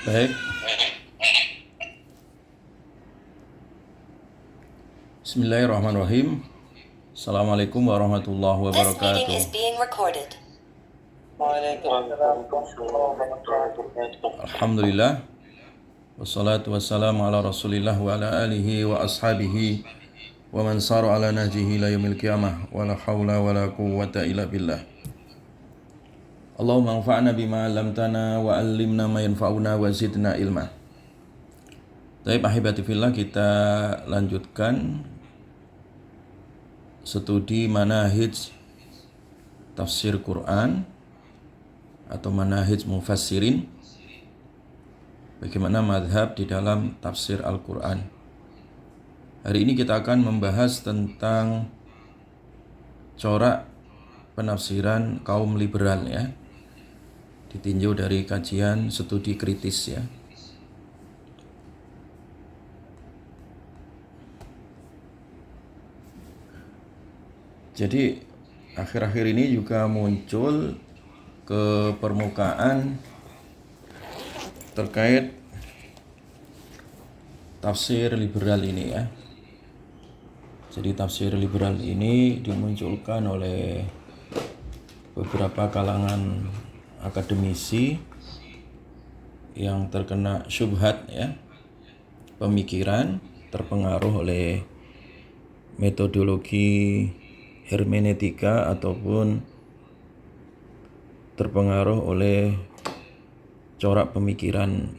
Baik, Bismillahirrahmanirrahim. Assalamualaikum warahmatullahi This meeting is wabarakatuh. being recorded. Waalaikumsalam warahmatullahi wabarakatuh. Alhamdulillah, wassalatu wassalamu ala rasulillah wa ala alihi wa ashabihi wa man sara ala nahjihi ila yaumil qiyamah wa la hawla wa la quwwata illa billah. Allahumma anfa'na bima 'allamtana wa 'allimna ma yanfa'una wa zidna ilma. Baik, ahibati fillah, kita lanjutkan studi manahij tafsir Quran atau manahij mufassirin, bagaimana madhab di dalam tafsir Al-Quran. Hari ini kita akan membahas tentang corak penafsiran kaum liberal ya, ditinjau dari kajian studi kritis ya. Jadi akhir-akhir ini juga muncul ke permukaan terkait tafsir liberal ini ya. Jadi tafsir liberal ini dimunculkan oleh beberapa kalangan akademisi yang terkena syubhat ya, pemikiran, terpengaruh oleh metodologi hermeneutika ataupun terpengaruh oleh corak pemikiran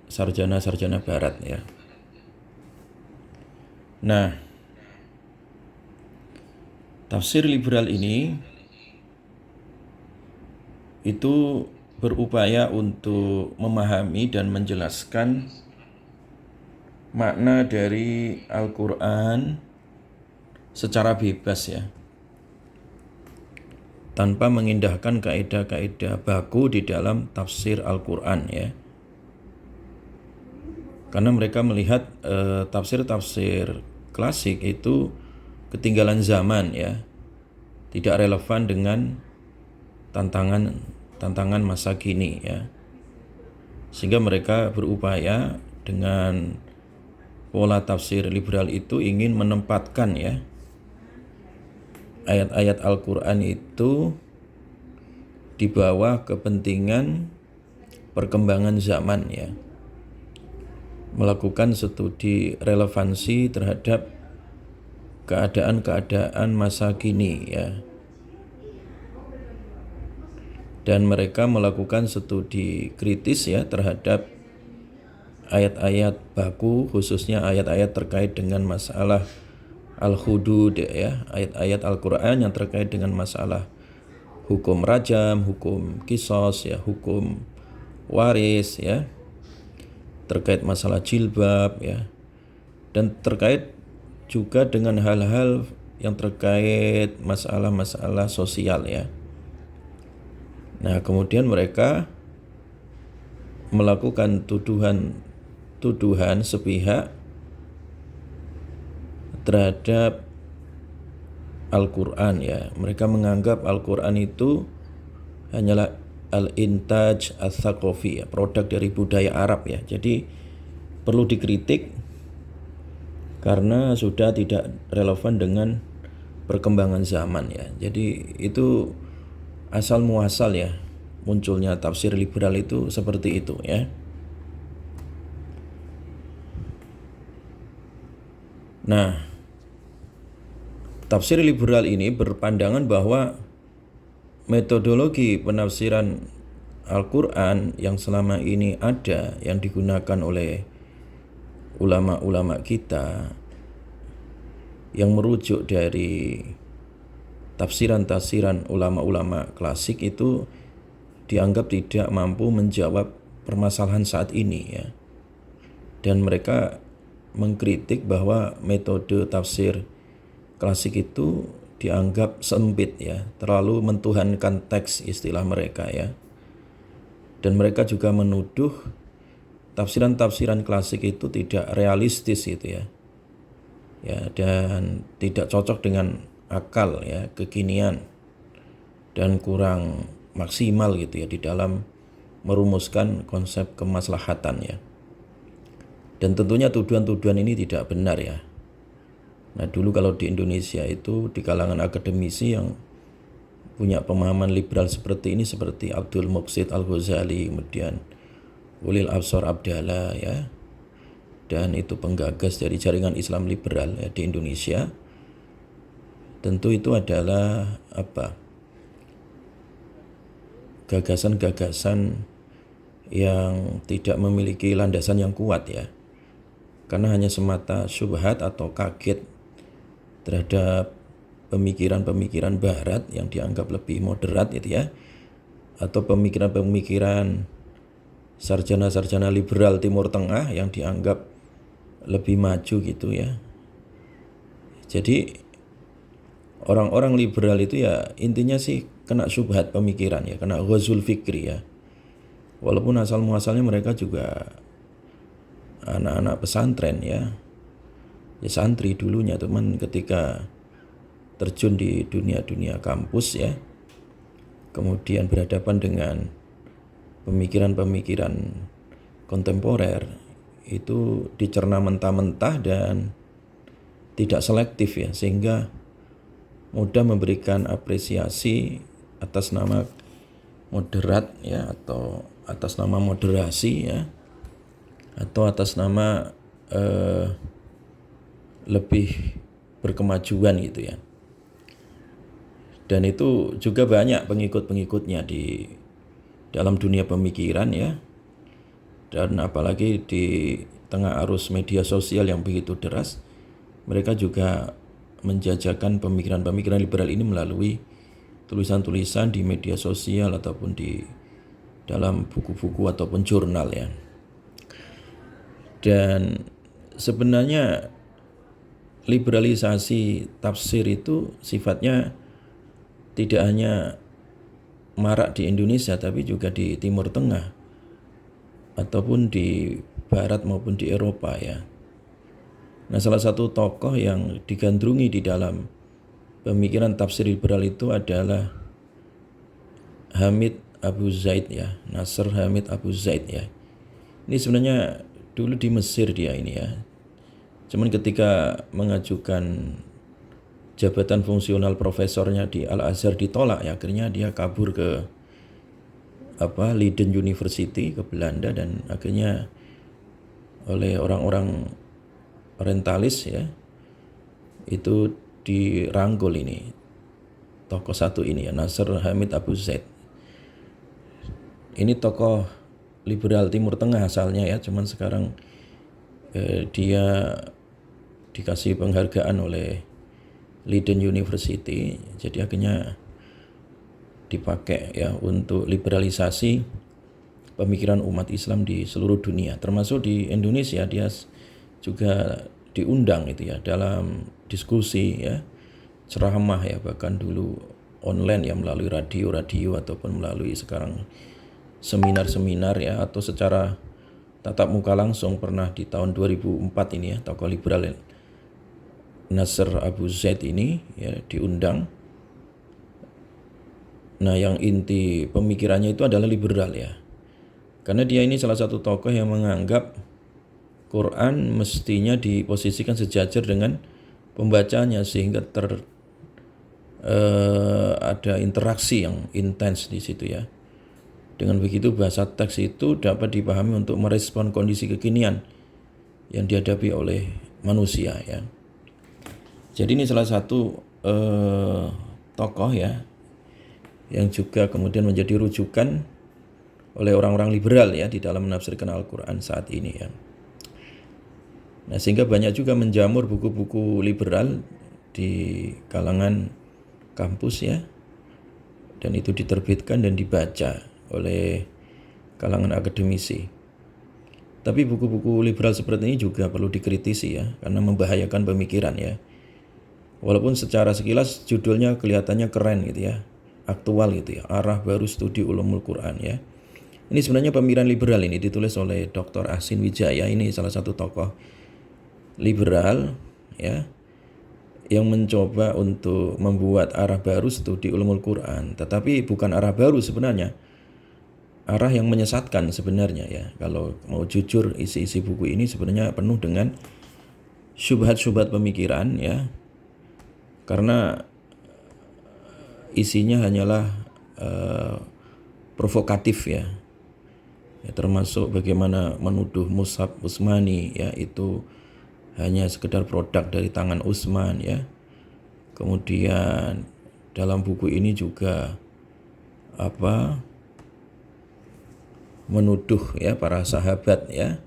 sarjana-sarjana barat ya. Nah, tafsir liberal ini itu berupaya untuk memahami dan menjelaskan makna dari Al-Quran secara bebas ya, tanpa mengindahkan kaidah-kaidah baku di dalam tafsir Al-Quran ya. Karena mereka melihat tafsir-tafsir klasik itu ketinggalan zaman ya, tidak relevan dengan tantangan masa kini ya. Sehingga mereka berupaya dengan pola tafsir liberal itu ingin menempatkan ya ayat-ayat Al-Quran itu di bawah kepentingan perkembangan zaman ya, melakukan studi relevansi terhadap keadaan-keadaan masa kini ya, dan mereka melakukan studi kritis ya terhadap ayat-ayat baku, khususnya ayat-ayat terkait dengan masalah al-hudud ya, ayat-ayat Al-Quran yang terkait dengan masalah hukum rajam, hukum kisos ya, hukum waris ya, terkait masalah jilbab ya, dan terkait juga dengan hal-hal yang terkait masalah-masalah sosial ya. Nah, kemudian mereka melakukan tuduhan sepihak terhadap Al-Quran ya. Mereka menganggap Al-Quran itu hanyalah al-intaj ats-tsaqafi ya, produk dari budaya Arab ya. Jadi perlu dikritik karena sudah tidak relevan dengan perkembangan zaman ya. Jadi itu asal muasal ya, munculnya tafsir liberal itu seperti itu ya. Nah, tafsir liberal ini berpandangan bahwa metodologi penafsiran Al-Quran yang selama ini ada, yang digunakan oleh ulama-ulama kita, yang merujuk dari tafsiran-tafsiran ulama-ulama klasik itu dianggap tidak mampu menjawab permasalahan saat ini ya. Dan mereka mengkritik bahwa metode tafsir klasik itu dianggap sempit ya, terlalu mentuhankan teks istilah mereka ya. Dan mereka juga menuduh tafsiran-tafsiran klasik itu tidak realistis gitu ya. Ya, dan tidak cocok dengan akal ya, kekinian, dan kurang maksimal gitu ya di dalam merumuskan konsep kemaslahatan ya. Dan tentunya tuduhan-tuduhan ini tidak benar ya. Nah dulu kalau di Indonesia itu di kalangan akademisi yang punya pemahaman liberal seperti ini seperti Abdul Muqsid Al-Ghazali, kemudian Ulil Absar Abdallah ya, dan itu penggagas dari jaringan Islam liberal ya, di Indonesia. Tentu itu adalah gagasan-gagasan yang tidak memiliki landasan yang kuat ya, karena hanya semata syubhat atau kaget terhadap pemikiran-pemikiran barat yang dianggap lebih moderat itu ya, atau pemikiran-pemikiran sarjana-sarjana liberal Timur Tengah yang dianggap lebih maju gitu ya. Jadi orang-orang liberal itu ya intinya sih kena syubhat pemikiran ya, kena ghazul fikri ya. Walaupun asal muasalnya mereka juga anak-anak pesantren ya santri dulunya, teman ketika terjun di dunia kampus ya, kemudian berhadapan dengan pemikiran-pemikiran kontemporer, itu dicerna mentah-mentah dan tidak selektif ya, sehingga mudah memberikan apresiasi atas nama moderat ya, atau atas nama moderasi ya, atau atas nama lebih berkemajuan gitu ya. Dan itu juga banyak pengikut-pengikutnya di dalam dunia pemikiran ya. Dan apalagi di tengah arus media sosial yang begitu deras, mereka juga menjajakan pemikiran-pemikiran liberal ini melalui tulisan-tulisan di media sosial ataupun di dalam buku-buku ataupun jurnal ya. Dan sebenarnya liberalisasi tafsir itu sifatnya tidak hanya marak di Indonesia tapi juga di Timur Tengah ataupun di Barat maupun di Eropa ya. Nah, salah satu tokoh yang digandrungi di dalam pemikiran tafsir liberal itu adalah Hamid Abu Zaid ya, Nasr Hamid Abu Zaid ya. Ini sebenarnya dulu di Mesir dia ini ya. Cuman ketika mengajukan jabatan fungsional profesornya di Al-Azhar ditolak ya, akhirnya dia kabur ke Leiden University ke Belanda, dan akhirnya oleh orang-orang orientalis ya itu dirangkul ini tokoh satu ini ya, Nasr Hamid Abu Zaid. Ini tokoh liberal Timur Tengah asalnya ya, cuman sekarang dia dikasih penghargaan oleh Leiden University, jadi akhirnya dipakai ya untuk liberalisasi pemikiran umat Islam di seluruh dunia, termasuk di Indonesia. Dia juga diundang itu ya dalam diskusi ya, ceramah ya, bahkan dulu online ya, melalui radio ataupun melalui sekarang seminar-seminar ya, atau secara tatap muka langsung pernah di tahun 2004 ini ya, tokoh liberal Nasr Abu Zaid ini ya diundang. Nah, yang inti pemikirannya itu adalah liberal ya, karena dia ini salah satu tokoh yang menganggap Quran mestinya diposisikan sejajar dengan pembacanya, sehingga ada interaksi yang intens di situ ya. Dengan begitu bahasa teks itu dapat dipahami untuk merespon kondisi kekinian yang dihadapi oleh manusia ya. Jadi ini salah satu tokoh ya yang juga kemudian menjadi rujukan oleh orang-orang liberal ya di dalam menafsirkan Al-Quran saat ini ya. Nah, sehingga banyak juga menjamur buku-buku liberal di kalangan kampus ya, dan itu diterbitkan dan dibaca oleh kalangan akademisi. Tapi buku-buku liberal seperti ini juga perlu dikritisi ya, karena membahayakan pemikiran ya. Walaupun secara sekilas judulnya kelihatannya keren gitu ya, aktual gitu ya, arah baru studi ulumul Quran ya. Ini sebenarnya pemikiran liberal ini ditulis oleh Dr. Ahsin Wijaya, ini salah satu tokoh liberal ya yang mencoba untuk membuat arah baru studi ulumul Quran, tetapi bukan arah baru sebenarnya. arah yang menyesatkan sebenarnya ya. Kalau mau jujur, isi-isi buku ini sebenarnya penuh dengan syubhat-syubhat pemikiran ya. Karena isinya hanyalah provokatif ya. Termasuk bagaimana menuduh Mus'haf Utsmani ya, itu hanya sekedar produk dari tangan Utsman ya. Kemudian dalam buku ini juga menuduh ya para sahabat ya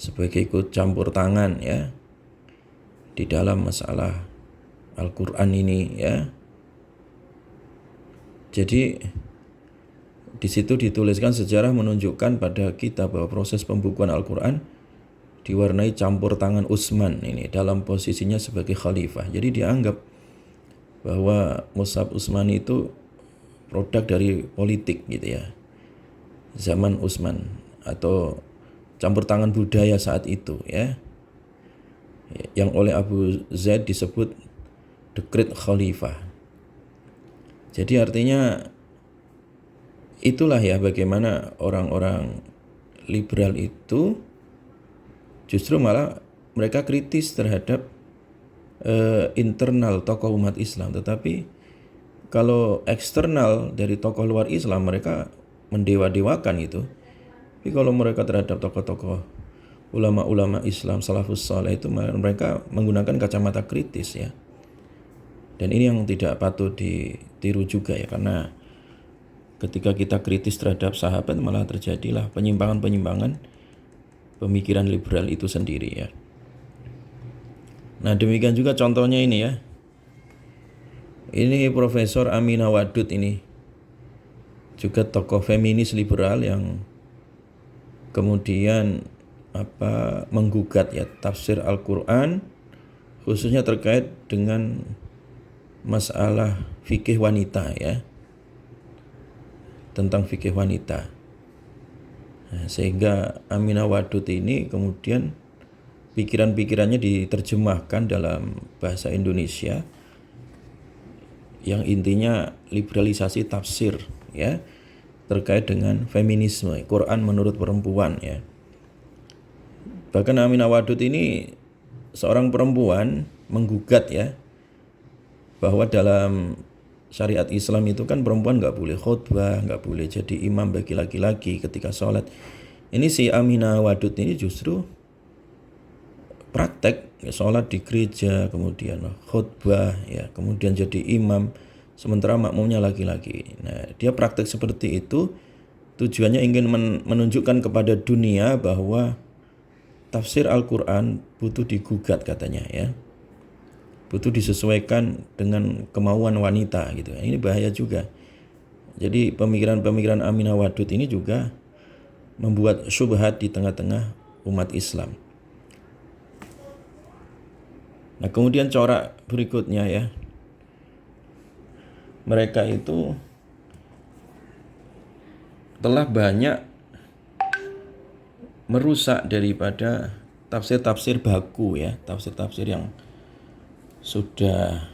sebagai ikut campur tangan ya di dalam masalah Al-Qur'an ini ya. Jadi di situ dituliskan sejarah menunjukkan pada kita bahwa proses pembukuan Al-Qur'an diwarnai campur tangan Utsman ini dalam posisinya sebagai khalifah. Jadi dianggap bahwa Mus'haf Utsmani itu produk dari politik gitu ya. Zaman Utsman atau campur tangan budaya saat itu ya. Yang oleh Abu Zaid disebut the Great Khalifah. Jadi artinya itulah ya bagaimana orang-orang liberal itu justru malah mereka kritis terhadap internal tokoh umat Islam, tetapi kalau eksternal dari tokoh luar Islam mereka mendewa-dewakan itu. Tapi kalau mereka terhadap tokoh-tokoh ulama-ulama Islam salafus saleh itu mereka menggunakan kacamata kritis ya. Dan ini yang tidak patut ditiru juga ya, karena ketika kita kritis terhadap sahabat malah terjadilah penyimpangan-penyimpangan pemikiran liberal itu sendiri ya. Nah demikian juga contohnya ini ya. Ini Profesor Aminah Wadud ini juga tokoh feminis liberal yang kemudian menggugat ya tafsir Al-Qur'an khususnya terkait dengan masalah fikih wanita ya. Tentang fikih wanita. Nah, sehingga Aminah Wadud ini kemudian pikiran-pikirannya diterjemahkan dalam bahasa Indonesia yang intinya liberalisasi tafsir ya terkait dengan feminisme, Quran menurut perempuan ya. Bahkan Aminah Wadud ini seorang perempuan menggugat ya bahwa dalam syariat Islam itu kan perempuan nggak boleh khutbah, nggak boleh jadi imam bagi laki-laki ketika sholat. Ini si Aminah Wadud ini justru praktek ya, sholat di gereja, kemudian khutbah ya, kemudian jadi imam, sementara makmumnya laki-laki. Nah, dia praktek seperti itu tujuannya ingin menunjukkan kepada dunia bahwa tafsir Al-Qur'an butuh digugat katanya ya. Butuh disesuaikan dengan kemauan wanita gitu. Ini bahaya juga. Jadi pemikiran-pemikiran Aminah Wadud ini juga membuat syubhat di tengah-tengah umat Islam. Nah, kemudian corak berikutnya ya. Mereka itu telah banyak merusak daripada tafsir-tafsir baku ya, tafsir-tafsir yang sudah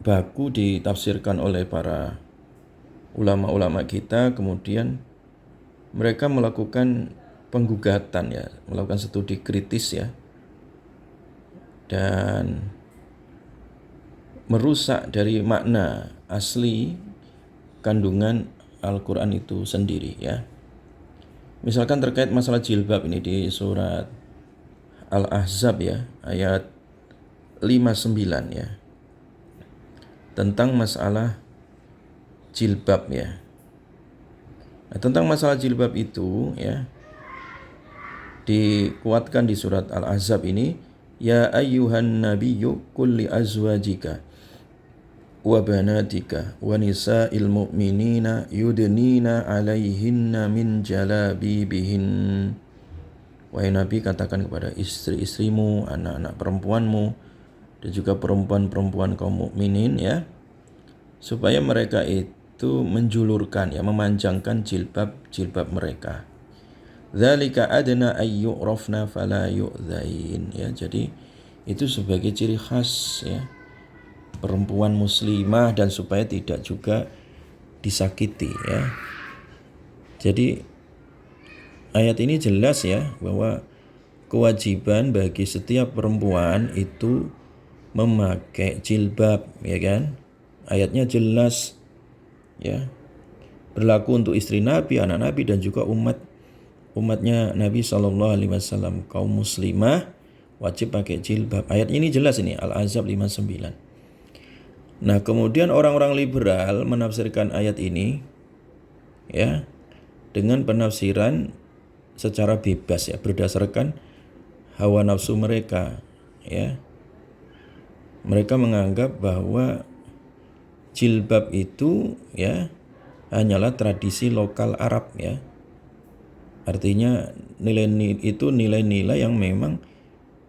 baku ditafsirkan oleh para ulama-ulama kita, kemudian mereka melakukan penggugatan ya, melakukan studi kritis ya, dan merusak dari makna asli kandungan Al-Qur'an itu sendiri ya. Misalkan terkait masalah jilbab ini di surat Al-Ahzab ya, ayat 59 ya. Tentang masalah jilbab ya. Nah, tentang masalah jilbab itu ya dikuatkan di surat Al-Ahzab ini, ya ayyuhan nabiyyu qul li azwajika wa banatika wa nisa'il mu'minina yudnina 'alaihinna min jalabibihin. Wahai Nabi, katakan kepada istri-istrimu, anak-anak perempuanmu, dan juga perempuan-perempuan kaum mukminin ya, supaya mereka itu menjulurkan ya, memanjangkan jilbab mereka. Dzalika adna ay yu'rafna fala yu'dzain ya. Jadi itu sebagai ciri khas ya perempuan muslimah, dan supaya tidak juga disakiti ya. Jadi ayat ini jelas ya bahwa kewajiban bagi setiap perempuan itu memakai jilbab, ya kan? Ayatnya jelas ya. Berlaku untuk istri Nabi, anak Nabi dan juga umatnya Nabi SAW, kaum muslimah wajib pakai jilbab. Ayat ini jelas ini Al-Ahzab 59. Nah, kemudian orang-orang liberal menafsirkan ayat ini ya dengan penafsiran secara bebas ya, berdasarkan hawa nafsu mereka ya. Mereka menganggap bahwa jilbab itu ya hanyalah tradisi lokal Arab ya. Artinya nilai-nilai yang memang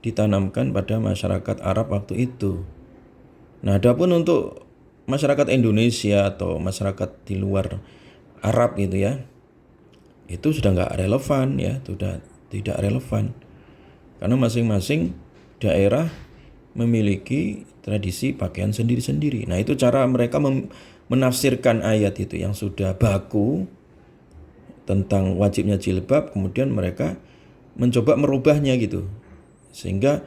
ditanamkan pada masyarakat Arab waktu itu. Nah, adapun untuk masyarakat Indonesia atau masyarakat di luar Arab gitu ya, itu sudah nggak relevan ya, sudah tidak relevan. Karena masing-masing daerah memiliki tradisi pakaian sendiri-sendiri. Nah, itu cara mereka menafsirkan ayat itu yang sudah baku tentang wajibnya jilbab, kemudian mereka mencoba merubahnya gitu. Sehingga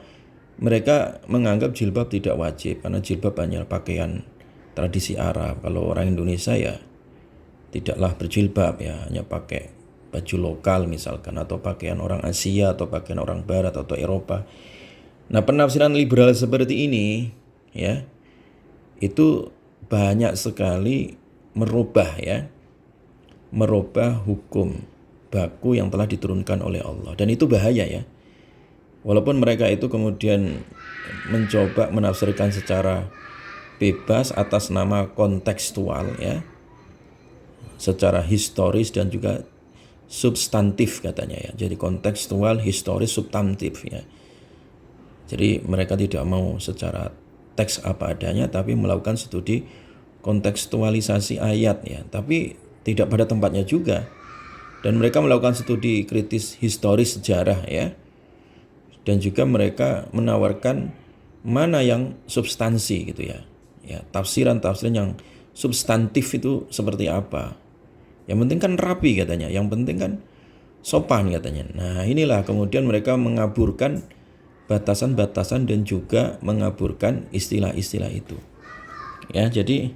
mereka menganggap jilbab tidak wajib karena jilbab hanya pakaian tradisi Arab. Kalau orang Indonesia ya tidaklah berjilbab ya, hanya pakai baju lokal misalkan, atau pakaian orang Asia atau pakaian orang Barat atau Eropa. Nah, penafsiran liberal seperti ini ya itu banyak sekali merubah hukum baku yang telah diturunkan oleh Allah, dan itu bahaya ya. Walaupun mereka itu kemudian mencoba menafsirkan secara bebas atas nama kontekstual ya, secara historis dan juga substantif katanya ya. Jadi kontekstual, historis, substantif ya. Jadi mereka tidak mau secara teks apa adanya, tapi melakukan studi kontekstualisasi ayat ya. Tapi tidak pada tempatnya juga. Dan mereka melakukan studi kritis historis sejarah ya. Dan juga mereka menawarkan mana yang substansi gitu ya. Ya, tafsiran-tafsiran yang substantif itu seperti apa. Yang penting kan rapi katanya, yang penting kan sopan katanya. Nah, inilah kemudian mereka mengaburkan batasan-batasan dan juga mengaburkan istilah-istilah itu. Ya, jadi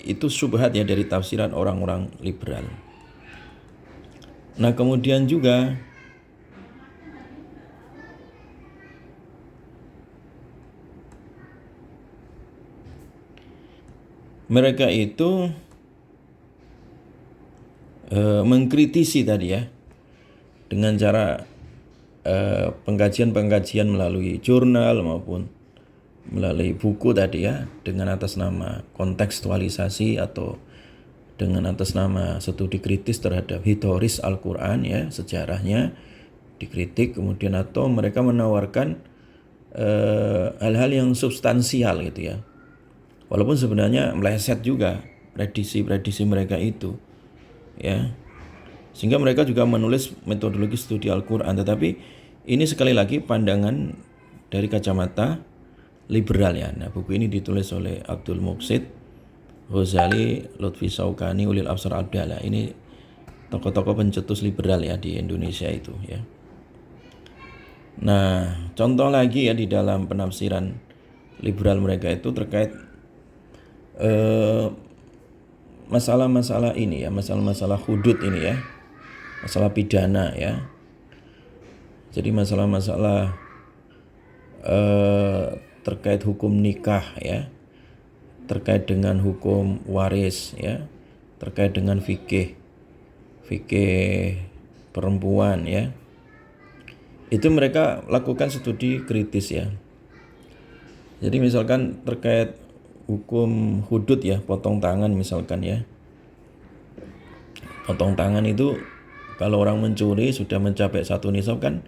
itu syubhat ya dari tafsiran orang-orang liberal. Nah, kemudian juga mereka itu mengkritisi tadi ya dengan cara pengkajian-pengkajian melalui jurnal maupun melalui buku tadi ya, dengan atas nama kontekstualisasi atau dengan atas nama studi kritis terhadap historis Al-Quran ya, sejarahnya dikritik, kemudian atau mereka menawarkan hal-hal yang substansial gitu ya. Walaupun sebenarnya meleset juga prediksi-prediksi mereka itu ya. Sehingga mereka juga menulis metodologi studi Al-Quran. Tetapi ini sekali lagi pandangan dari kacamata liberal ya. Nah, buku ini ditulis oleh Abdul Muqsid, Ghazali, Lutfi Saukani, Ulil Absar Abdallah. Ini tokoh-tokoh pencetus liberal ya di Indonesia itu ya. Nah, contoh lagi ya di dalam penafsiran liberal mereka itu terkait masalah-masalah ini ya, masalah-masalah hudud ini ya, masalah pidana ya. Jadi masalah-masalah terkait hukum nikah ya, terkait dengan hukum waris ya, terkait dengan fikih perempuan ya. Itu mereka lakukan studi kritis ya. Jadi misalkan terkait hukum hudud ya, potong tangan misalkan ya. Potong tangan itu kalau orang mencuri sudah mencapai 1 nisab kan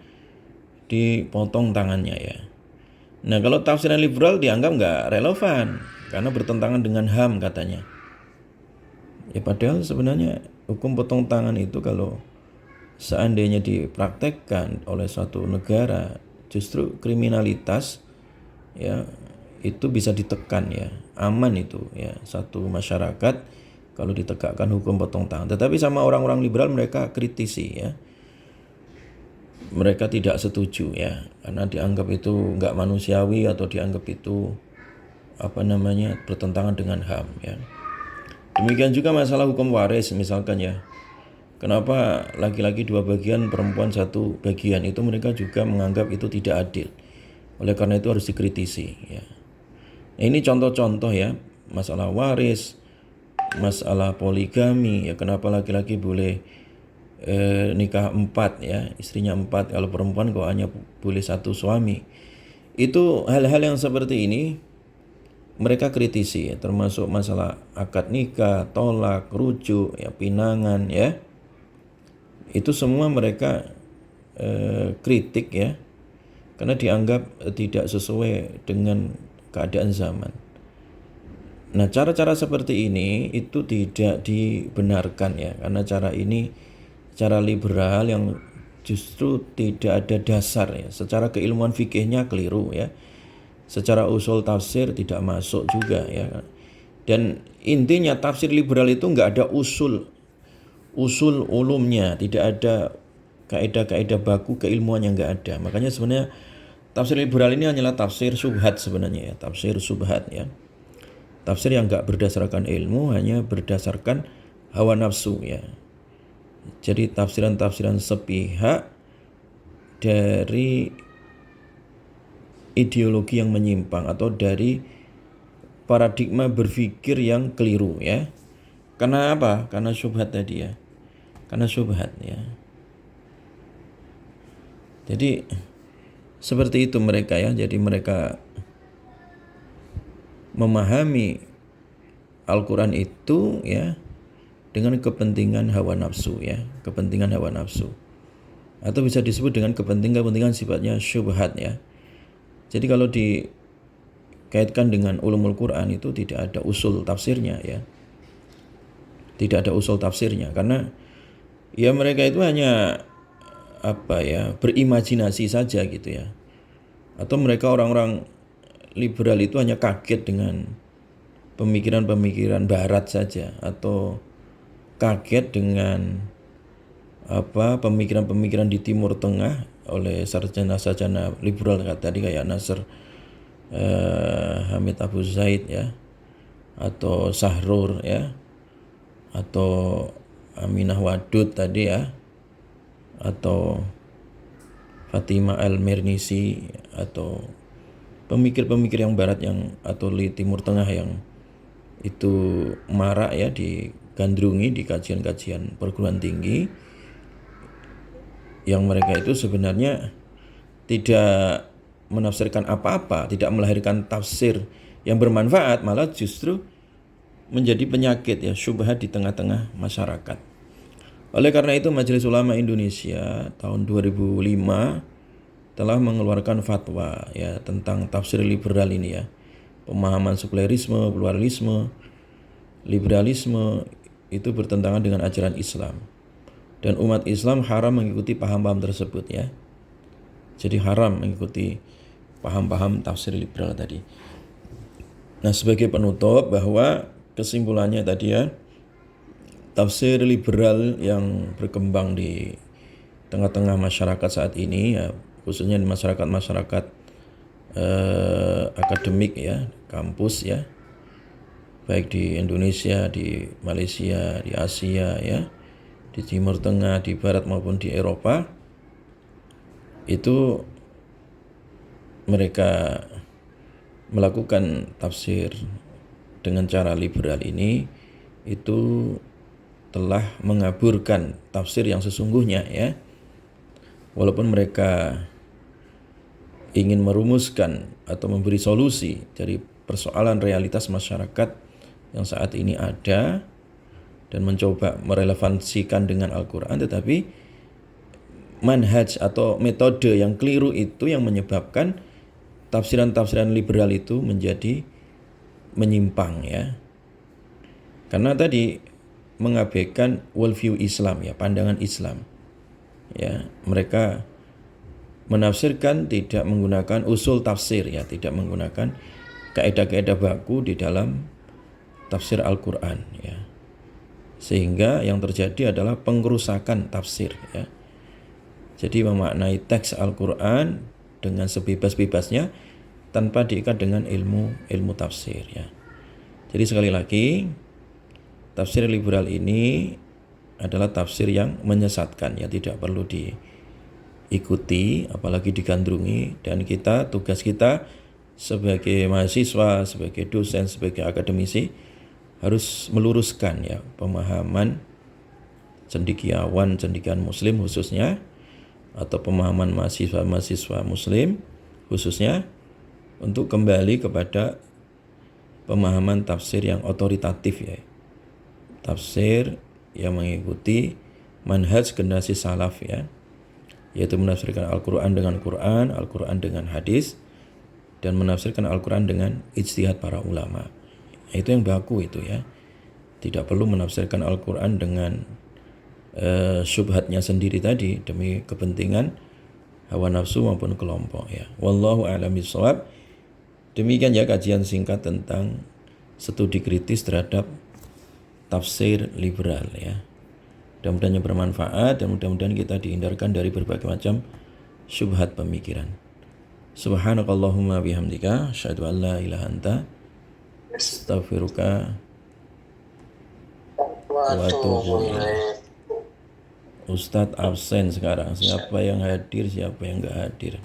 dipotong tangannya ya. Nah, kalau tafsiran liberal dianggap nggak relevan karena bertentangan dengan HAM katanya. Ya padahal sebenarnya hukum potong tangan itu kalau seandainya dipraktekkan oleh suatu negara, justru kriminalitas ya itu bisa ditekan ya, aman itu ya satu masyarakat kalau ditegakkan hukum potong tangan. Tetapi sama orang-orang liberal mereka kritisi ya, mereka tidak setuju ya, karena dianggap itu nggak manusiawi atau dianggap itu bertentangan dengan HAM ya. Demikian juga masalah hukum waris misalkan ya. Kenapa laki-laki 2 bagian, perempuan 1 bagian, itu mereka juga menganggap itu tidak adil. Oleh karena itu harus dikritisi ya. Nah, ini contoh-contoh ya, masalah waris, masalah poligami ya, kenapa laki-laki boleh nikah 4 ya, istrinya 4, kalau perempuan kok hanya boleh 1 suami. Itu hal-hal yang seperti ini mereka kritisi ya, termasuk masalah akad nikah, tolak, rujuk, ya, pinangan ya. Itu semua mereka kritik ya, karena dianggap tidak sesuai dengan keadaan zaman. Nah, cara-cara seperti ini itu tidak dibenarkan ya, karena cara ini cara liberal yang justru tidak ada dasar ya. Secara keilmuan fikihnya keliru ya. Secara usul tafsir tidak masuk juga ya. Dan intinya tafsir liberal itu nggak ada usul ulumnya, tidak ada kaidah-kaidah baku keilmuan yang nggak ada. Makanya sebenarnya tafsir liberal ini hanyalah tafsir subhat sebenarnya ya, tafsir subhat ya. Tafsir yang nggak berdasarkan ilmu, hanya berdasarkan hawa nafsu ya. Jadi tafsiran-tafsiran sepihak dari ideologi yang menyimpang atau dari paradigma berpikir yang keliru ya. Karena apa? Karena syubhat tadi ya. Karena syubhat ya. Jadi seperti itu mereka ya. Jadi mereka memahami Al-Quran itu ya dengan kepentingan hawa nafsu ya, kepentingan hawa nafsu, atau bisa disebut dengan kepentingan sifatnya syubhat ya. Jadi kalau dikaitkan dengan ulumul Quran itu tidak ada usul tafsirnya ya, tidak ada usul tafsirnya, karena ya mereka itu hanya berimajinasi saja gitu ya, atau mereka orang-orang liberal itu hanya kaget dengan pemikiran-pemikiran barat saja, atau kaget dengan pemikiran-pemikiran di Timur Tengah oleh sarjana-sarjana liberal tadi kayak Nasr Hamid Abu Zaid ya, atau Sahrur ya, atau Aminah Wadud tadi ya, atau Fatimah Al-Mirnisi, atau pemikir-pemikir yang barat yang atau di Timur Tengah yang itu marak ya, digandrungi di kajian-kajian perguruan tinggi, yang mereka itu sebenarnya tidak menafsirkan apa-apa, tidak melahirkan tafsir yang bermanfaat, malah justru menjadi penyakit ya, syubhat di tengah-tengah masyarakat. Oleh karena itu Majelis Ulama Indonesia tahun 2005 telah mengeluarkan fatwa ya tentang tafsir liberal ini ya. Pemahaman sekularisme, pluralisme, liberalisme itu bertentangan dengan ajaran Islam. Dan umat Islam haram mengikuti paham-paham tersebut ya. Jadi haram mengikuti paham-paham tafsir liberal tadi. Nah, sebagai penutup bahwa kesimpulannya tadi ya, tafsir liberal yang berkembang di tengah-tengah masyarakat saat ini ya, khususnya di masyarakat akademik ya, kampus ya, baik di Indonesia, di Malaysia, di Asia ya, di Timur Tengah, di Barat maupun di Eropa, itu mereka melakukan tafsir dengan cara liberal ini, itu telah mengaburkan tafsir yang sesungguhnya ya. Walaupun mereka ingin merumuskan atau memberi solusi dari persoalan realitas masyarakat yang saat ini ada dan mencoba merelevansikan dengan Al-Quran, tetapi manhaj atau metode yang keliru itu yang menyebabkan tafsiran-tafsiran liberal itu menjadi menyimpang ya. Karena tadi mengabaikan worldview Islam ya, pandangan Islam. Ya, mereka menafsirkan tidak menggunakan usul tafsir ya, tidak menggunakan kaidah-kaidah baku di dalam tafsir Al-Qur'an ya. Sehingga yang terjadi adalah pengrusakan tafsir ya. Jadi memaknai teks Al-Qur'an dengan sebebas-bebasnya tanpa diikat dengan ilmu tafsir ya. Jadi sekali lagi, tafsir liberal ini adalah tafsir yang menyesatkan ya, tidak perlu diikuti apalagi digandrungi, dan tugas kita sebagai mahasiswa, sebagai dosen, sebagai akademisi harus meluruskan ya pemahaman cendekiawan muslim khususnya, atau pemahaman mahasiswa muslim khususnya, untuk kembali kepada pemahaman tafsir yang otoritatif ya. Tafsir yang mengikuti manhaj generasi salaf ya, yaitu menafsirkan Al-Quran dengan Quran, Al-Quran dengan hadis, dan menafsirkan Al-Quran dengan ijtihad para ulama. Itu yang baku itu ya. Tidak perlu menafsirkan Al-Quran dengan syubhatnya sendiri tadi demi kepentingan hawa nafsu maupun kelompok ya. Wallahu a'lam bishawab. Demikian ya kajian singkat tentang studi kritis terhadap tafsir liberal ya. Mudah-mudahan bermanfaat dan mudah-mudahan kita dihindarkan dari berbagai macam syubhat pemikiran. Subhanakallahumma bihamdika asyhadu an la ilaha anta astaghfiruka wa atubu ilaik. Ustadz absen sekarang. Siapa yang hadir, siapa yang enggak hadir?